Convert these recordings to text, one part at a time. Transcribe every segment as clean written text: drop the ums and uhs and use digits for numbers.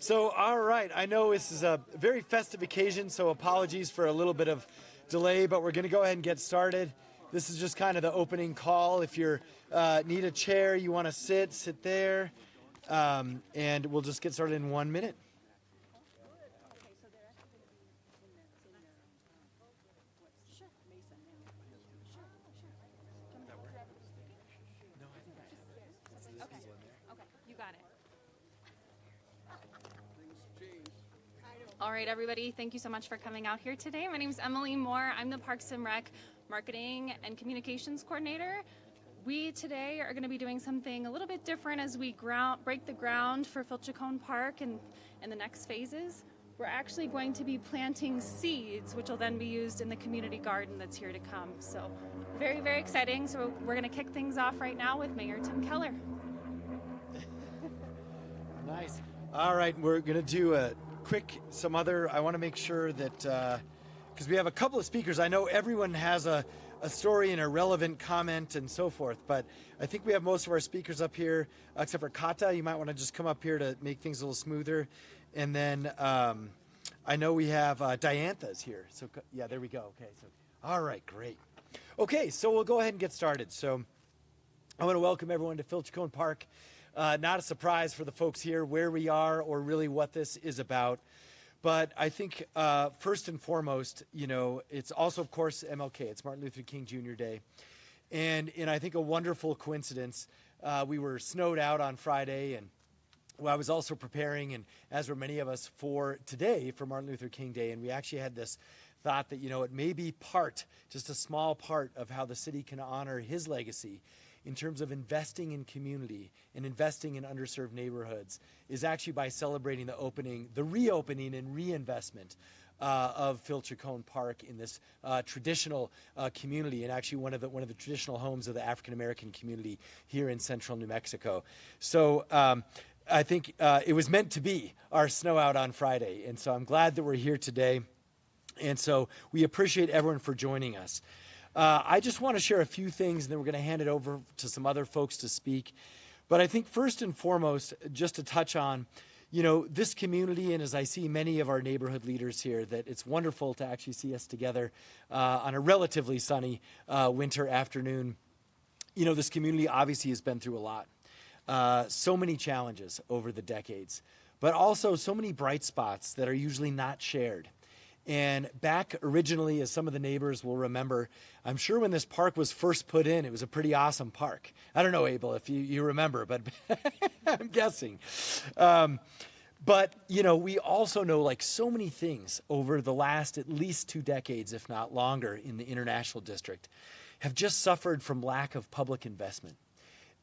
So, all right, I know this is a very festive occasion, so apologies for a little bit of delay, but we're going to go ahead and get started. This is just kind of the opening call. If you need a chair, you want to sit there, and we'll just get started in 1 minute. All right, everybody, thank you so much for coming out here today. My name is Emily Moore. I'm the Parks and Rec Marketing and Communications Coordinator. We today are going to be doing something a little bit different as we break the ground for Filchacone Park and the next phases. We're actually going to be planting seeds, which will then be used in the community garden that's here to come. So very, very exciting. So we're going to kick things off right now with Mayor Tim Keller. Nice. All right, we're going to do I want to make sure that, because we have a couple of speakers, I know everyone has a story and a relevant comment and so forth, but I think we have most of our speakers up here, except for Kata. You might want to just come up here to make things a little smoother. And then I know we have Diantha's here. So yeah, there we go. Okay. So, all right, great. Okay, so we'll go ahead and get started. So I want to welcome everyone to Filchacone Park. Not a surprise for the folks here where we are or really what this is about. But I think first and foremost, it's also, of course, MLK. It's Martin Luther King Jr. Day. And I think a wonderful coincidence, we were snowed out on Friday, and I was also preparing, and as were many of us, for today, for Martin Luther King Day. And we actually had this thought that, it may be just a small part of how the city can honor his legacy in terms of investing in community and investing in underserved neighborhoods is actually by celebrating the reopening and reinvestment of Filchacone Park in this traditional community, and actually one of the traditional homes of the African American community here in central New Mexico. So I think it was meant to be our snow out on Friday, and so I'm glad that we're here today. And so we appreciate everyone for joining us. I just want to share a few things, and then we're going to hand it over to some other folks to speak. But I think first and foremost, just to touch on, this community, and as I see many of our neighborhood leaders here, that it's wonderful to actually see us together on a relatively sunny winter afternoon. This community obviously has been through a lot. So many challenges over the decades, but also so many bright spots that are usually not shared. And back originally, as some of the neighbors will remember, I'm sure when this park was first put in, it was a pretty awesome park. I don't know, Abel, if you remember, but I'm guessing. But, we also know, like so many things over the last at least 2 decades, if not longer, in the International District, have just suffered from lack of public investment.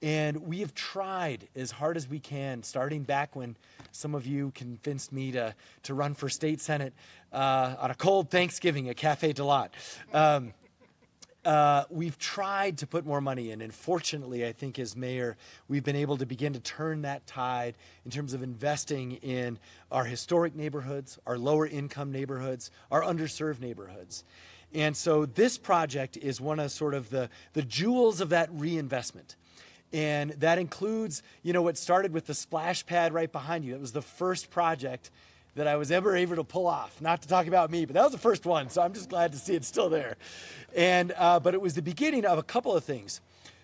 And we have tried as hard as we can, starting back when some of you convinced me to run for state senate on a cold Thanksgiving at Cafe de Lot. We've tried to put more money in, and fortunately, I think as mayor, we've been able to begin to turn that tide in terms of investing in our historic neighborhoods, our lower income neighborhoods, our underserved neighborhoods. And so this project is one of sort of the jewels of that reinvestment. And that includes, what started with the splash pad right behind you. It was the first project that I was ever able to pull off. Not to talk about me, but that was the first one, so I'm just glad to see it's still there. And but it was the beginning of a couple of things.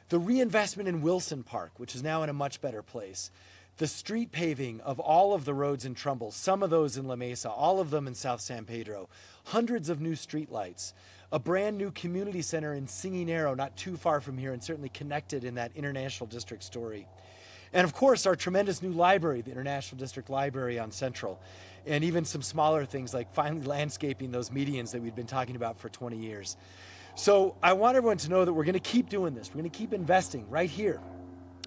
The reinvestment in Wilson Park, which is now in a much better place. The street paving of all of the roads in Trumbull, some of those in La Mesa, all of them in South San Pedro. Hundreds of new street lights. A brand new community center in Singing Arrow, not too far from here, and certainly connected in that International District story. And of course, our tremendous new library, the International District Library on Central, and even some smaller things like finally landscaping those medians that we've been talking about for 20 years. So I want everyone to know that we're going to keep doing this. We're going to keep investing right here.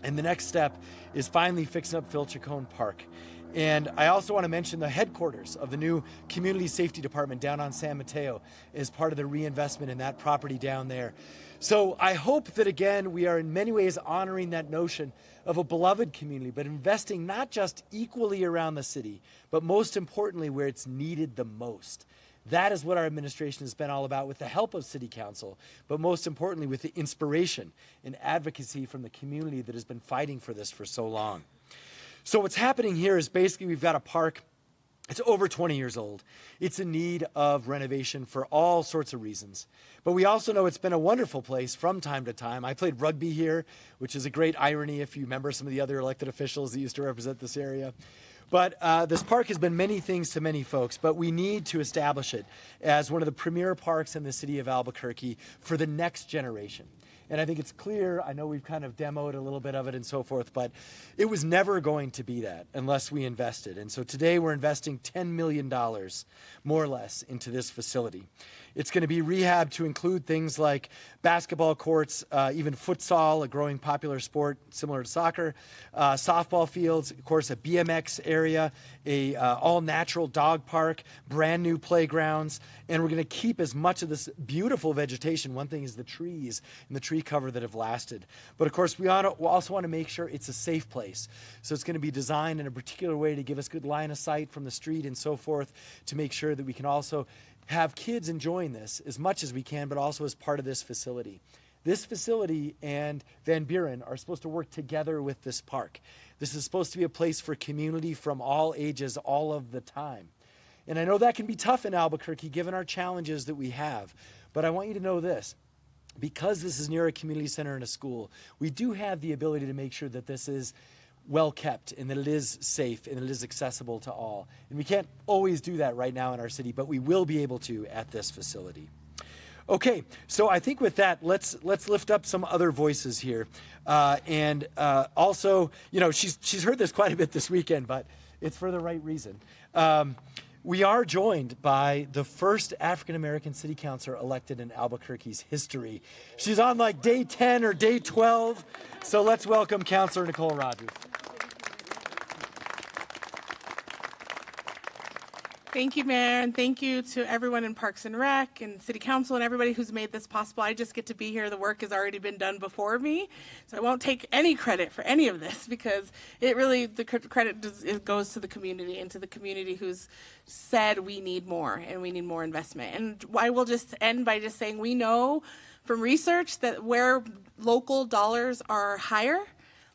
And the next step is finally fixing up Filchacone Park. And I also want to mention the headquarters of the new Community Safety Department down on San Mateo as part of the reinvestment in that property down there. So I hope that, again, we are in many ways honoring that notion of a beloved community, but investing not just equally around the city, but most importantly where it's needed the most. That is what our administration has been all about, with the help of City Council, but most importantly with the inspiration and advocacy from the community that has been fighting for this for so long. So what's happening here is basically we've got a park. It's over 20 years old. It's in need of renovation for all sorts of reasons. But we also know it's been a wonderful place from time to time. I played rugby here, which is a great irony if you remember some of the other elected officials that used to represent this area. But this park has been many things to many folks, but we need to establish it as one of the premier parks in the city of Albuquerque for the next generation. And I think it's clear, I know we've kind of demoed a little bit of it and so forth, but it was never going to be that unless we invested. And so today we're investing $10 million, more or less, into this facility. It's going to be rehabbed to include things like basketball courts, even futsal, a growing popular sport similar to soccer, softball fields, of course, a BMX area, a all-natural dog park, brand new playgrounds, and we're going to keep as much of this beautiful vegetation. One thing is the trees and the tree cover that have lasted. But of course, we also want to make sure it's a safe place. So it's going to be designed in a particular way to give us good line of sight from the street and so forth, to make sure that we can also have kids enjoying this as much as we can, but also as part of this facility. This facility and Van Buren are supposed to work together with this park. This is supposed to be a place for community from all ages, all of the time. And I know that can be tough in Albuquerque, given our challenges that we have. But I want you to know this. Because this is near a community center and a school, we do have the ability to make sure that this is well kept and that it is safe and it is accessible to all. And we can't always do that right now in our city, but we will be able to at this facility. Okay, so I think with that, let's lift up some other voices here. Also, you know, she's heard this quite a bit this weekend, but it's for the right reason. We are joined by the first African-American city councilor elected in Albuquerque's history. She's on like day 10 or day 12. So let's welcome Councilor Nicole Rogers. Thank you, Mayor, and thank you to everyone in Parks and Rec and City Council and everybody who's made this possible. I just get to be here. The work has already been done before me, so I won't take any credit for any of this because it really, the credit it goes to the community and to the community who's said we need more and we need more investment. And I will just end by just saying we know from research that where local dollars are higher,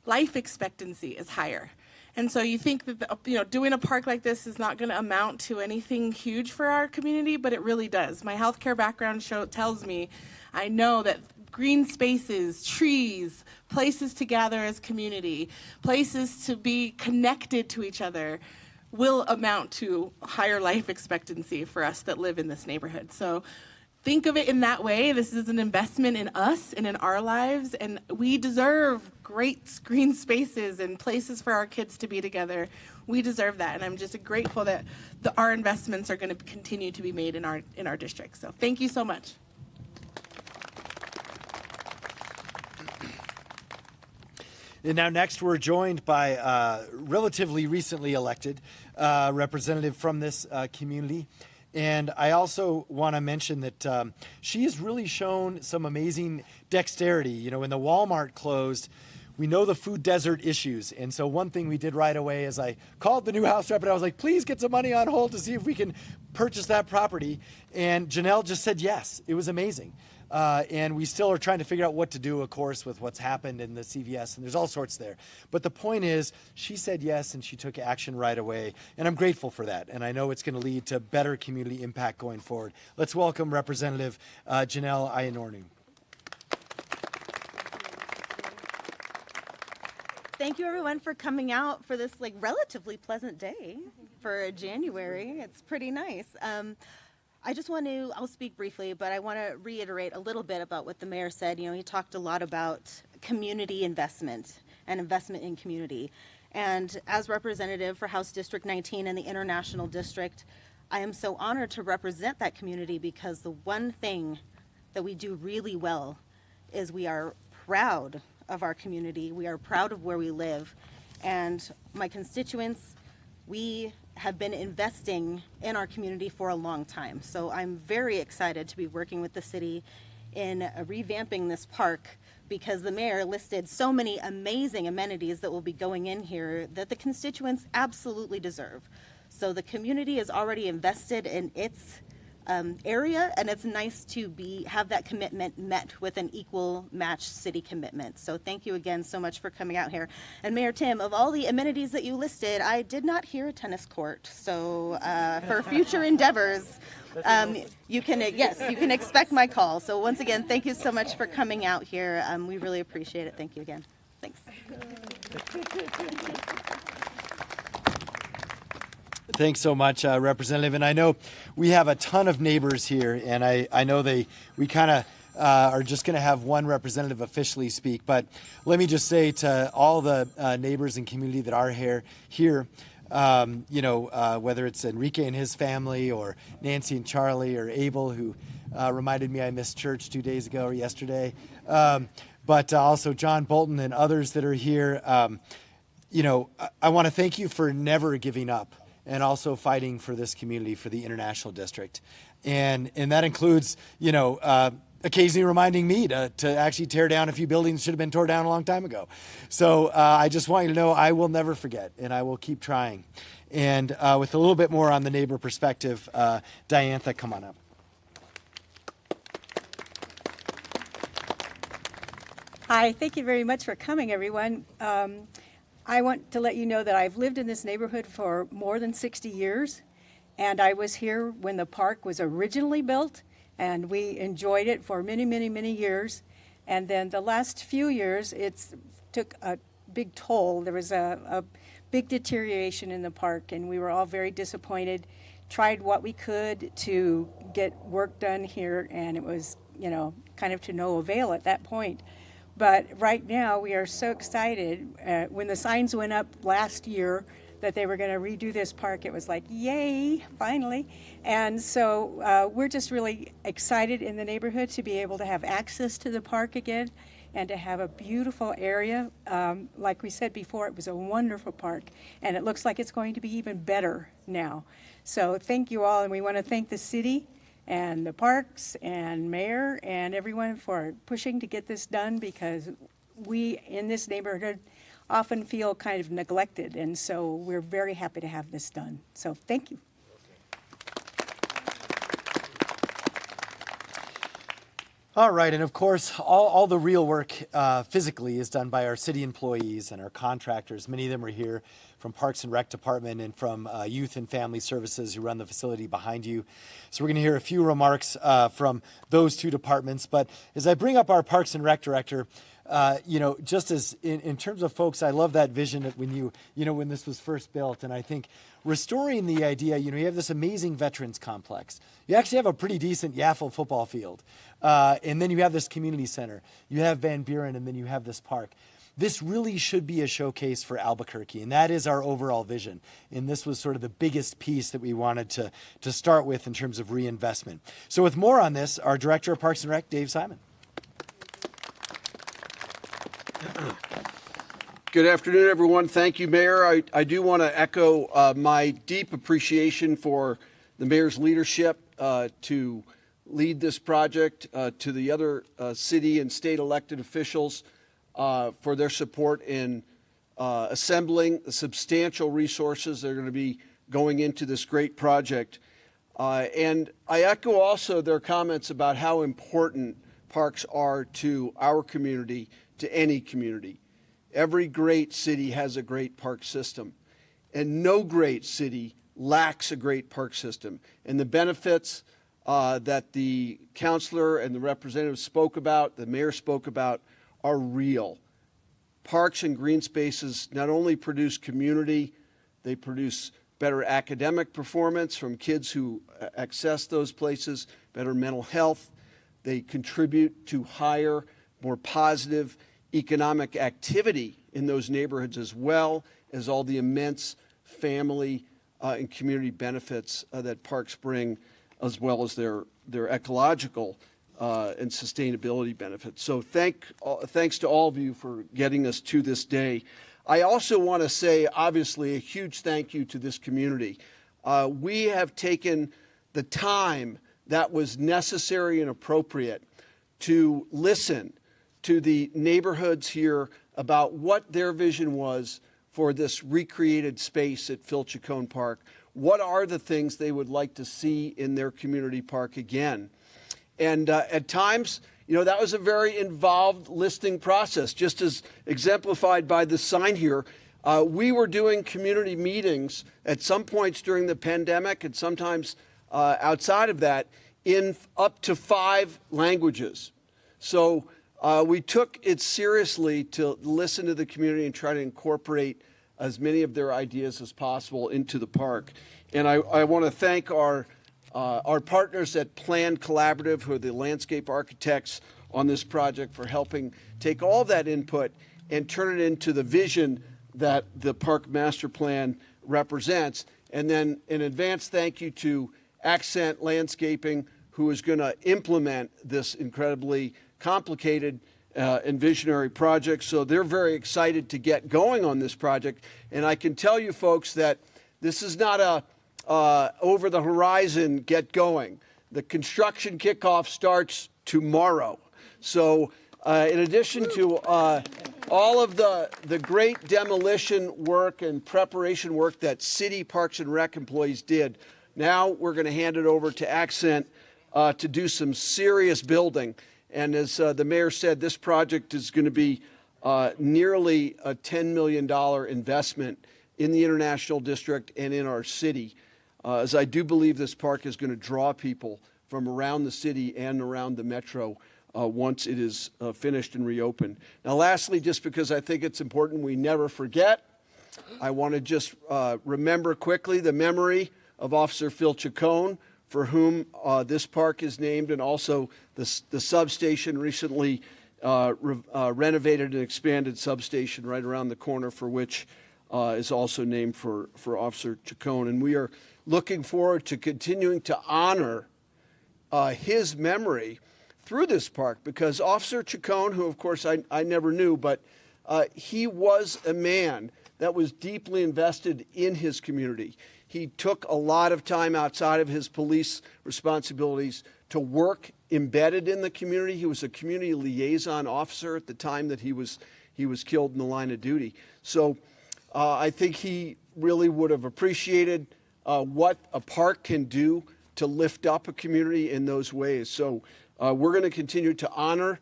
life expectancy is higher. And so you think that doing a park like this is not going to amount to anything huge for our community, but it really does. My healthcare background tells me, I know that green spaces, trees, places to gather as community, places to be connected to each other will amount to higher life expectancy for us that live in this neighborhood. So think of it in that way. This is an investment in us and in our lives, and we deserve great green spaces and places for our kids to be together. We deserve that, and I'm just grateful that our investments are going to continue to be made in our district. So thank you so much. And now next we're joined by relatively recently elected representative from this community. And I also want to mention that she has really shown some amazing dexterity. You know, when the Walmart closed, we know the food desert issues. And so one thing we did right away is I called the new House rep and I was like, please get some money on hold to see if we can purchase that property. And Janelle just said yes. It was amazing. And we still are trying to figure out what to do, of course, with what's happened in the CVS, and there's all sorts there. But the point is, she said yes, and she took action right away, and I'm grateful for that, and I know it's going to lead to better community impact going forward. Let's welcome Representative Janelle Ioannoni. Thank you, everyone, for coming out for this relatively pleasant day for January. It's pretty nice. I'll speak briefly, but I want to reiterate a little bit about what the mayor said. You know, he talked a lot about community investment and investment in community. And as representative for House District 19 and the International District, I am so honored to represent that community because the one thing that we do really well is we are proud of our community. We are proud of where we live. And my constituents, we have been investing in our community for a long time. So I'm very excited to be working with the city in revamping this park because the mayor listed so many amazing amenities that will be going in here that the constituents absolutely deserve. So the community is already invested in its area, and it's nice to have that commitment met with an equal match city commitment. So thank you again so much for coming out here. And Mayor Tim, of all the amenities that you listed, I did not hear a tennis court. So for future endeavors, you can expect my call. So once again, thank you so much for coming out here. We really appreciate it. Thank you again. Thanks. Thanks so much, Representative. And I know we have a ton of neighbors here, and I know we kind of are just going to have one representative officially speak. But let me just say to all the neighbors and community that are here, whether it's Enrique and his family, or Nancy and Charlie, or Abel, who reminded me I missed church 2 days ago or yesterday, but also John Bolton and others that are here. I want to thank you for never giving up and also fighting for this community, for the International District. And that includes, occasionally reminding me to actually tear down a few buildings that should have been torn down a long time ago. So I just want you to know I will never forget, and I will keep trying. And with a little bit more on the neighbor perspective, Diantha, come on up. Hi, thank you very much for coming, everyone. I want to let you know that I've lived in this neighborhood for more than 60 years, and I was here when the park was originally built, and we enjoyed it for many, many, many years. And then the last few years, it took a big toll. There was a big deterioration in the park, and we were all very disappointed. Tried what we could to get work done here, and it was, kind of to no avail at that point. But right now, we are so excited. When the signs went up last year that they were going to redo this park, it was like, yay, finally. And so we're just really excited in the neighborhood to be able to have access to the park again and to have a beautiful area. Like we said before, it was a wonderful park, and it looks like it's going to be even better now. So thank you all, and we want to thank the city and the parks and mayor and everyone for pushing to get this done, because we in this neighborhood often feel kind of neglected, and so we're very happy to have this done. So thank you. All right, and of course, all the real work physically is done by our city employees and our contractors. Many of them are here from Parks and Rec Department and from Youth and Family Services, who run the facility behind you. So we're going to hear a few remarks from those two departments. But as I bring up our Parks and Rec Director, just as in terms of folks, I love that vision that when this was first built. And I think restoring the idea, you have this amazing veterans complex. You actually have a pretty decent Yaffle football field. And then you have this community center. You have Van Buren, and then you have this park. This really should be a showcase for Albuquerque, and that is our overall vision. And this was sort of the biggest piece that we wanted to start with in terms of reinvestment. So with more on this, our Director of Parks and Rec, Dave Simon. Good afternoon, everyone. Thank you, Mayor. I do want to echo my deep appreciation for the Mayor's leadership to lead this project, to the other city and state elected officials for their support in assembling the substantial resources that are going to be going into this great project. And I echo also their comments about how important parks are to our community, to any community. Every great city has a great park system, and no great city lacks a great park system. And the benefits that the councilor and the representative spoke about, the mayor spoke about, are real. Parks and green spaces not only produce community, they produce better academic performance from kids who access those places, better mental health. They contribute to higher, more positive economic activity in those neighborhoods, as well as all the immense family and community benefits that parks bring, as well as their ecological and sustainability benefits. So thanks to all of you for getting us to this day. I also want to say, obviously, a huge thank you to this community. We have taken the time that was necessary and appropriate to listen to the neighborhoods here about what their vision was for this recreated space at Phil Chacon Park, what are the things they would like to see in their community park again. And at times, that was a very involved listing process, just as exemplified by the sign here. We were doing community meetings at some points during the pandemic and sometimes outside of that in up to 5 languages. So we took it seriously to listen to the community and try to incorporate as many of their ideas as possible into the park. And I want to thank our partners at Plan Collaborative, who are the landscape architects on this project, for helping take all of that input and turn it into the vision that the park master plan represents. And then an advance thank you to Accent Landscaping, who is going to implement this incredibly complicated and visionary project. So they're very excited to get going on this project. And I can tell you folks that this is not a over the horizon get going. The construction kickoff starts tomorrow. So in addition to all of the great demolition work and preparation work that City Parks and Rec employees did, now we're going to hand it over to Accent to do some serious building. And as the mayor said, this project is going to be nearly a $10 million investment in the International District and in our city, as I do believe this park is going to draw people from around the city and around the metro once it is finished and reopened. Now, lastly, just because I think it's important we never forget, I want to just remember quickly the memory of Officer Phil Chacon, for whom this park is named, and also the substation, recently renovated and expanded substation right around the corner, for which is also named for Officer Chacon. And we are looking forward to continuing to honor his memory through this park, because Officer Chacon, who of course I never knew, but he was a man that was deeply invested in his community. He took a lot of time outside of his police responsibilities to work embedded in the community. He was a community liaison officer at the time that he was killed in the line of duty. So I think he really would have appreciated what a park can do to lift up a community in those ways. So we're going to continue to honor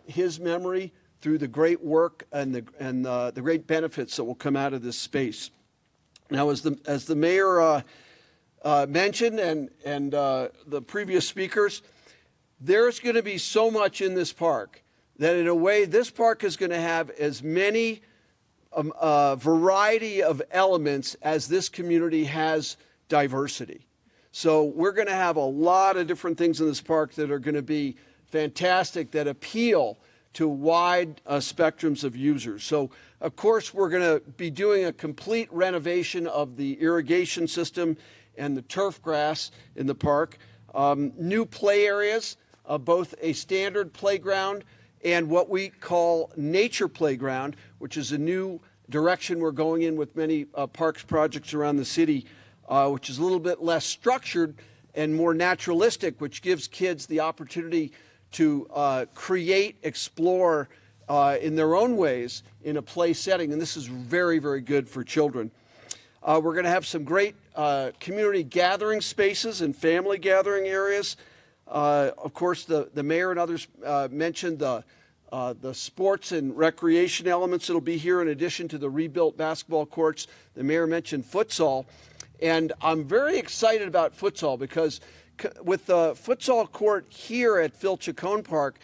his memory through the great work and the great benefits that will come out of this space. Now, as the mayor mentioned and the previous speakers, there's going to be so much in this park that in a way this park is going to have as many variety of elements as this community has diversity. So we're going to have a lot of different things in this park that are going to be fantastic, that appeal to wide spectrums of users. So, of course, we're going to be doing a complete renovation of the irrigation system and the turf grass in the park. New play areas, both a standard playground and what we call nature playground, which is a new direction we're going in with many parks projects around the city, which is a little bit less structured and more naturalistic, which gives kids the opportunity to create, explore in their own ways in a play setting. And this is very, very good for children. We're going to have some great community gathering spaces and family gathering areas. Of course, the mayor and others mentioned the sports and recreation elements that'll be here in addition to the rebuilt basketball courts. The mayor mentioned futsal. And I'm very excited about futsal because with the futsal court here at Phil Chacon Park,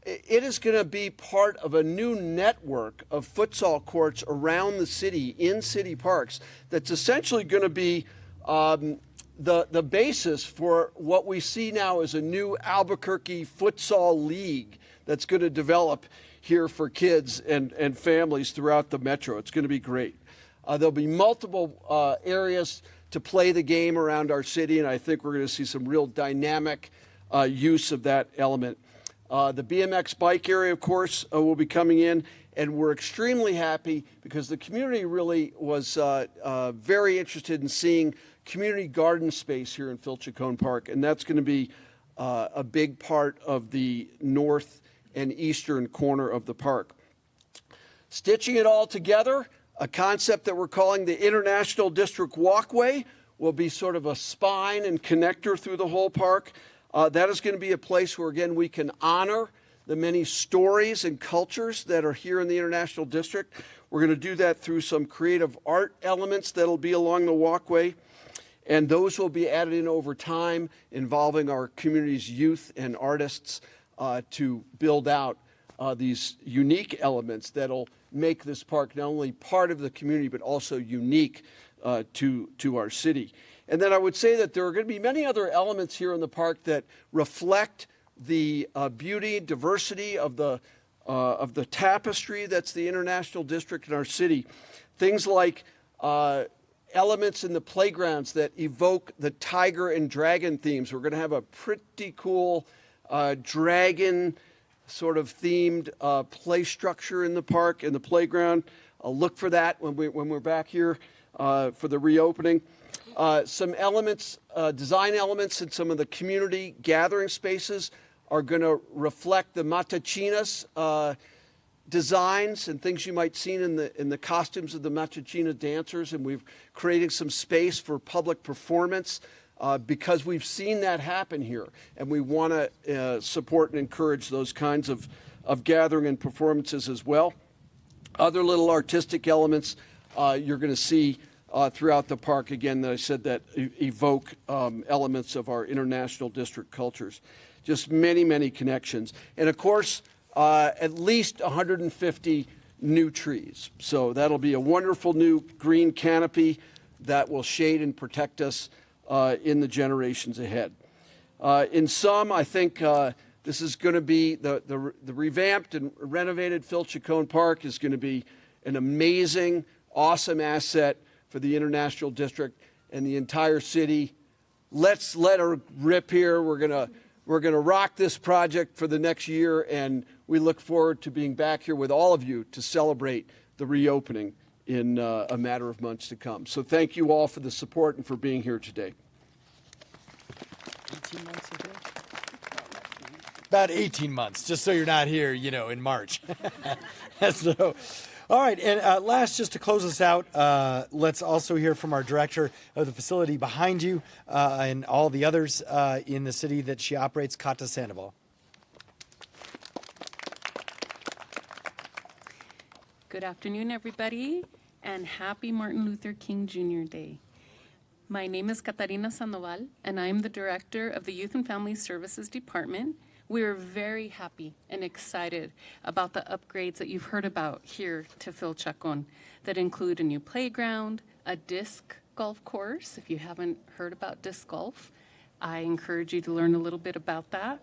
it is going to be part of a new network of futsal courts around the city, in city parks, that's essentially going to be the basis for what we see now as a new Albuquerque futsal league that's going to develop here for kids and families throughout the metro. It's going to be great. There'll be multiple areas to play the game around our city, and I think we're going to see some real dynamic use of that element. The BMX bike area, of course, will be coming in, and we're extremely happy because the community really was very interested in seeing community garden space here in Phil Chacon Park, and that's going to be a big part of the north and eastern corner of the park. Stitching it all together, a concept that we're calling the International District Walkway will be sort of a spine and connector through the whole park. That is going to be a place where, again, we can honor the many stories and cultures that are here in the International District. We're going to do that through some creative art elements that'll be along the walkway. And those will be added in over time, involving our community's youth and artists to build out these unique elements that'll make this park not only part of the community, but also unique to our city. And then I would say that there are going to be many other elements here in the park that reflect the beauty, diversity of the tapestry that's the International District in our city. Things like elements in the playgrounds that evoke the tiger and dragon themes. We're going to have a pretty cool dragon sort of themed play structure in the park, in the playground. I'll look for that when we're back here for the reopening. Some elements, design elements in some of the community gathering spaces are going to reflect the Matachinas designs and things you might see in the costumes of the Matachina dancers, and we're creating some space for public performance because we've seen that happen here, and we want to support and encourage those kinds of gathering and performances as well. Other little artistic elements you're going to see throughout the park, again, that I said that evoke elements of our International District cultures. Just many, many connections. And of course, at least 150 new trees. So that'll be a wonderful new green canopy that will shade and protect us in the generations ahead. In sum, I think this is going to be the revamped and renovated Phil Chacon Park is going to be an amazing, awesome asset for the International District and the entire city. Let's let her rip here. We're going to rock this project for the next year, and we look forward to being back here with all of you to celebrate the reopening in a matter of months to come. So thank you all for the support and for being here today. 18 months ago? About 18 months, just so you're not here, in March. So, all right, and last, just to close us out, let's also hear from our director of the facility behind you and all the others in the city that she operates, Kata Sandoval. Good afternoon, everybody, and happy Martin Luther King Jr. Day. My name is Catarina Sandoval, and I am the director of the Youth and Family Services Department. We are very happy and excited about the upgrades that you've heard about here to Phil Chacon that include a new playground, a disc golf course. If you haven't heard about disc golf, I encourage you to learn a little bit about that.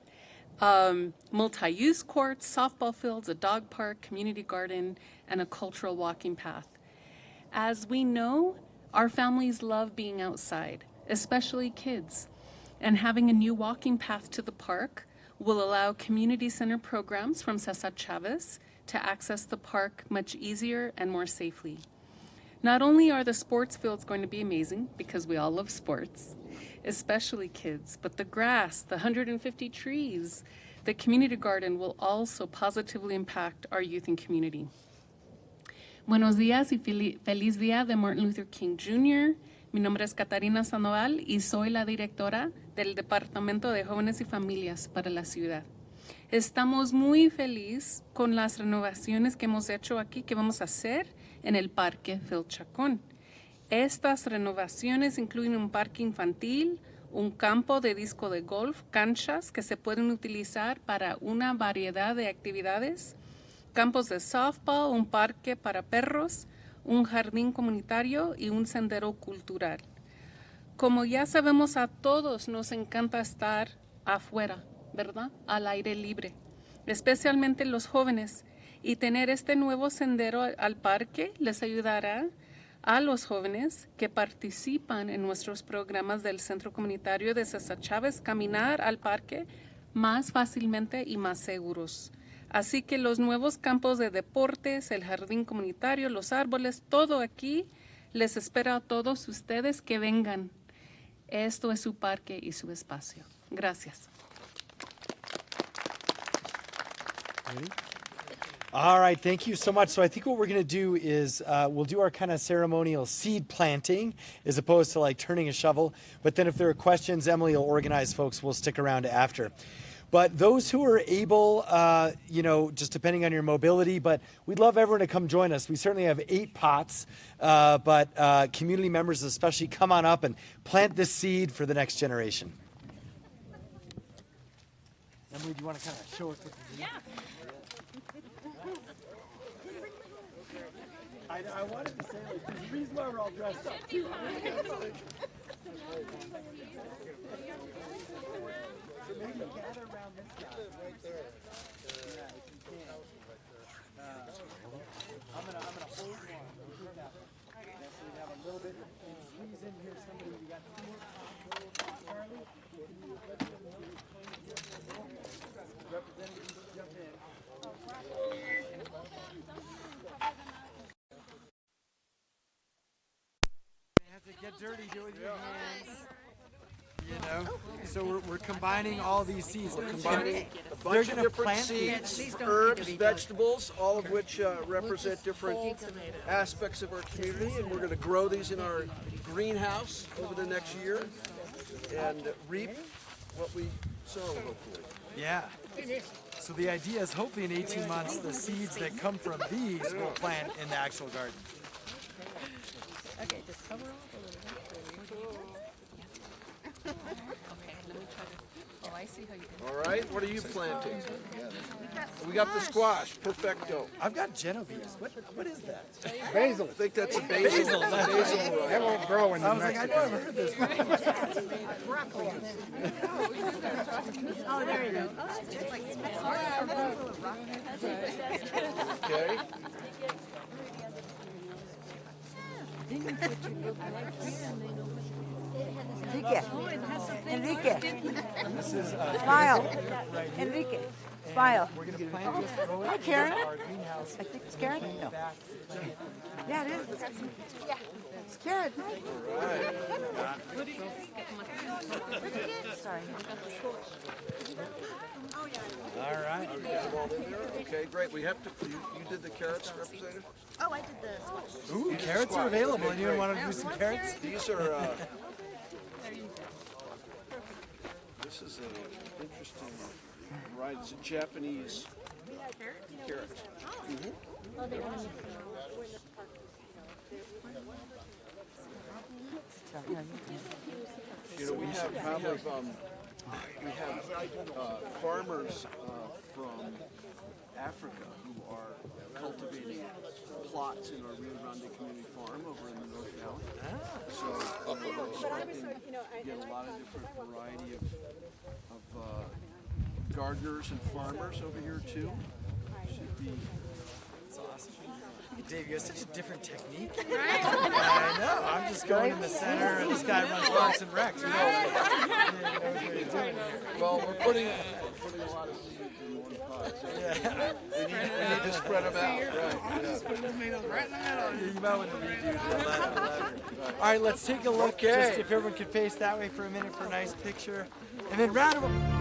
Multi-use courts, softball fields, a dog park, community garden, and a cultural walking path. As we know, our families love being outside, especially kids, and having a new walking path to the park will allow community center programs from Cesar Chavez to access the park much easier and more safely. Not only are the sports fields going to be amazing, because we all love sports, especially kids, but the grass, the 150 trees, the community garden will also positively impact our youth and community. Buenos días y feliz día de Martin Luther King Jr. Mi nombre es Catarina Sandoval y soy la directora del Departamento de Jóvenes y Familias para la ciudad. Estamos muy felices con las renovaciones que hemos hecho aquí, que vamos a hacer en el Parque Phil Chacon. Estas renovaciones incluyen un parque infantil, un campo de disco de golf, canchas que se pueden utilizar para una variedad de actividades, campos de softball, un parque para perros, un jardín comunitario y un sendero cultural. Como ya sabemos, a todos nos encanta estar afuera, ¿verdad? Al aire libre, especialmente los jóvenes. Y tener este nuevo sendero al parque les ayudará a los jóvenes que participan en nuestros programas del Centro Comunitario de Cesar Chavez caminar al parque más fácilmente y más seguros. Así que los nuevos campos de deportes, el jardín comunitario, los árboles, todo aquí les espera a todos ustedes que vengan. Esto es su parque y su espacio. Gracias. All right, thank you so much. So I think what we're going to do is we'll do our kind of ceremonial seed planting as opposed to like turning a shovel. But then if there are questions, Emily will organize folks. We'll stick around after. But those who are able, just depending on your mobility, but we'd love everyone to come join us. We certainly have 8 pots, but community members especially, come on up and plant this seed for the next generation. Emily, do you want to kind of show us what to do? Yeah. I wanted to say, like, there's a reason why we're all dressed up. So maybe gather around this guy. Right there. Yeah, if you can. I'm gonna hold on. So we have a little bit. Squeeze in here. Somebody, we got 2 more. Charlie, representative, jump in. Get dirty, do it with your hands. You know, so we're combining all these seeds. We're combining a bunch of different seeds, herbs, vegetables, all of which represent different aspects of our community, and we're going to grow these in our greenhouse over the next year and reap what we sow, hopefully. Yeah. So the idea is hopefully in 18 months, the seeds that come from these will plant in the actual garden. Okay, just cover off a little bit. Okay, let me try to. Oh, I see how you do. All right, what are you planting? We got the squash, perfecto. I've got Genovese. What is that? Basil. I think that's a basil. That won't grow in I New was like, I Mexico. know I've heard this. Oh, there you go. Okay. Enrique, This is smile. Enrique, smile. we're gonna plant this row Hi, Karen. in our greenhouse. I think it's Karen. No. Back. Yeah, it is. It's Karen. Sorry. All right. Okay, great. We have to. You did the carrots, Representative? Oh, I did the squash. Ooh, carrots are available. Anyone want to do some carrots? These are. This is an interesting variety. It's a Japanese carrot. You know, we have farmers from Africa who are cultivating plots in our Rio Grande Community Farm over in the North Valley. So we're expecting to get a lot of different variety of gardeners and farmers over here too. Should be. That's awesome. Dave, you have such a different technique. Right? I know. I'm just going in the center, and this guy runs Parks and Rec. You know what you're doing. Well, we're putting a lot of seeds in one pot. So we need to spread them out. Right. You might want to redo the letter. All right, let's take a look. Okay. Just if everyone could face that way for a minute for a nice picture. And then round of applause.